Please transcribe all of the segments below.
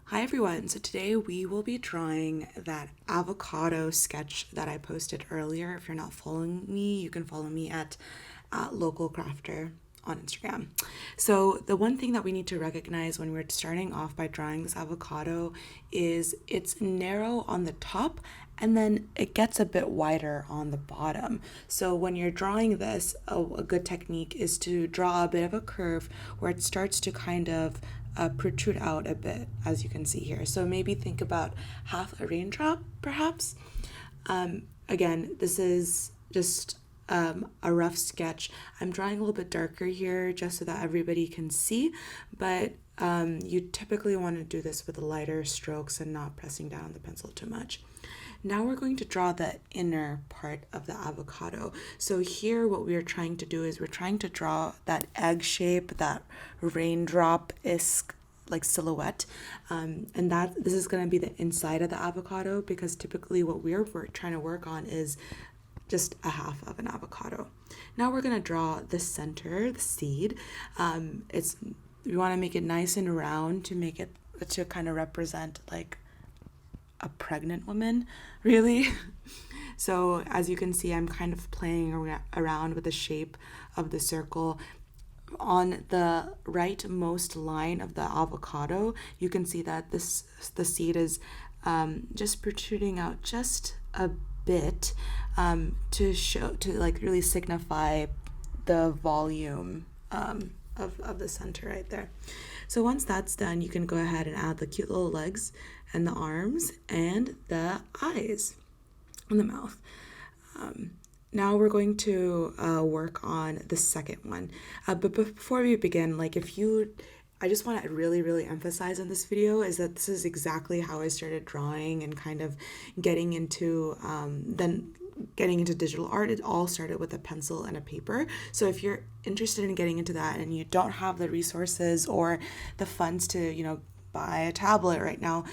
Hi everyone, so today we will be drawing that avocado sketch that I posted earlier. If you're not following me, you can follow me at Local Crafter on Instagram. So the one thing that we need to recognize when we're starting off by drawing this avocado is it's narrow on the top and then it gets a bit wider on the bottom. So when you're drawing this, a good technique is to draw a bit of a curve where it starts to kind of protrude out a bit, as you can see here. So maybe think about half a raindrop, perhaps. Again, this is just a rough sketch. I'm drawing a little bit darker here just so that everybody can see, but you typically want to do this with lighter strokes and not pressing down the pencil too much. Now we're going to draw the inner part of the avocado. So here what we're trying to do is we're trying to draw that egg shape, that raindrop-esque like silhouette, and that this is going to be the inside of the avocado, because typically what we're trying to work on is just a half of an avocado. Now we're going to draw the center, the seed. We want to make it nice and round to kind of represent like a pregnant woman, really. So as you can see, I'm kind of playing around with the shape of the circle. On the rightmost line of the avocado, you can see that the seed is just protruding out just a bit to like really signify the volume of the center right there. So once that's done, you can go ahead and add the cute little legs and the arms and the eyes and the mouth. Now we're going to work on the second one. But before we begin, I just want to really emphasize in this video is that this is exactly how I started drawing and kind of getting into digital art. It all started with a pencil and a paper. So if you're interested in getting into that and you don't have the resources or the funds to, buy a tablet right now,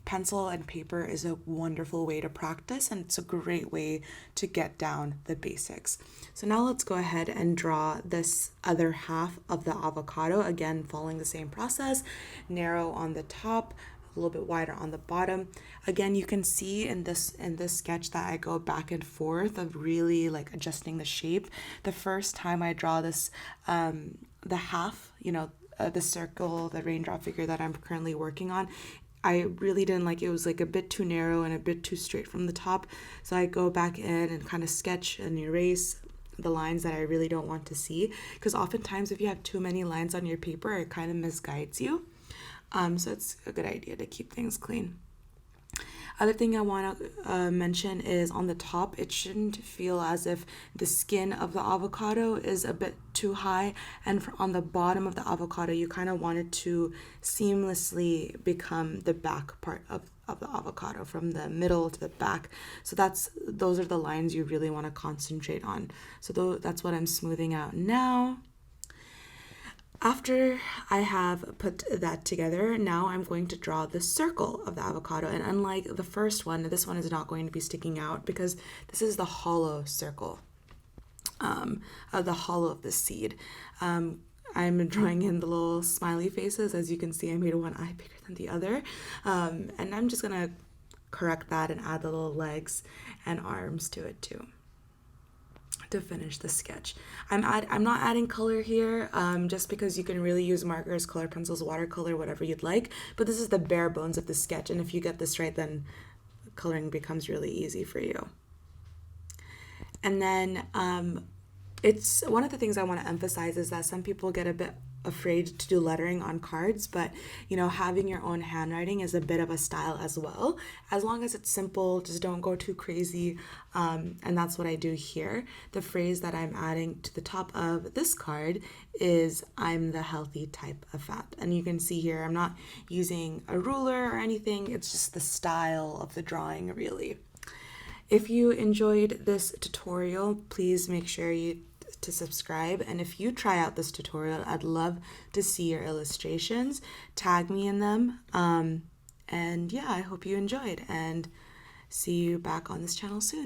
pencil and paper is a wonderful way to practice, and it's a great way to get down the basics. So now let's go ahead and draw this other half of the avocado, again following the same process. Narrow on the top, a little bit wider on the bottom. Again, you can see in this sketch that I go back and forth of really like adjusting the shape. The first time I draw this, the half, the circle, the raindrop figure that I'm currently working on, I really didn't like it. It was like a bit too narrow and a bit too straight from the top. So I go back in and kind of sketch and erase the lines that I really don't want to see. Because oftentimes if you have too many lines on your paper, it kind of misguides you. So it's a good idea to keep things clean. Other thing I want to mention is on the top, it shouldn't feel as if the skin of the avocado is a bit too high, and on the bottom of the avocado, you kind of want it to seamlessly become the back part of the avocado, from the middle to the back. So those are the lines you really want to concentrate on. So that's what I'm smoothing out now. After I have put that together, now I'm going to draw the circle of the avocado. And unlike the first one, this one is not going to be sticking out because this is the hollow circle, the hollow of the seed. I'm drawing in the little smiley faces. As you can see, I made one eye bigger than the other. And I'm just going to correct that and add the little legs and arms to it too, to finish the sketch. I'm not adding color here, just because you can really use markers, color pencils, watercolor, whatever you'd like, but this is the bare bones of the sketch, and if you get this right, then coloring becomes really easy for you. And then it's one of the things I want to emphasize is that some people get a bit afraid to do lettering on cards, but having your own handwriting is a bit of a style as well. As long as it's simple, just don't go too crazy, and that's what I do here. The phrase that I'm adding to the top of this card is "I'm the healthy type of fat," and you can see here I'm not using a ruler or anything. It's just the style of the drawing, really. If you enjoyed this tutorial, please make sure to subscribe, and if you try out this tutorial, I'd love to see your illustrations. Tag me in them, and yeah, I hope you enjoyed, and see you back on this channel soon.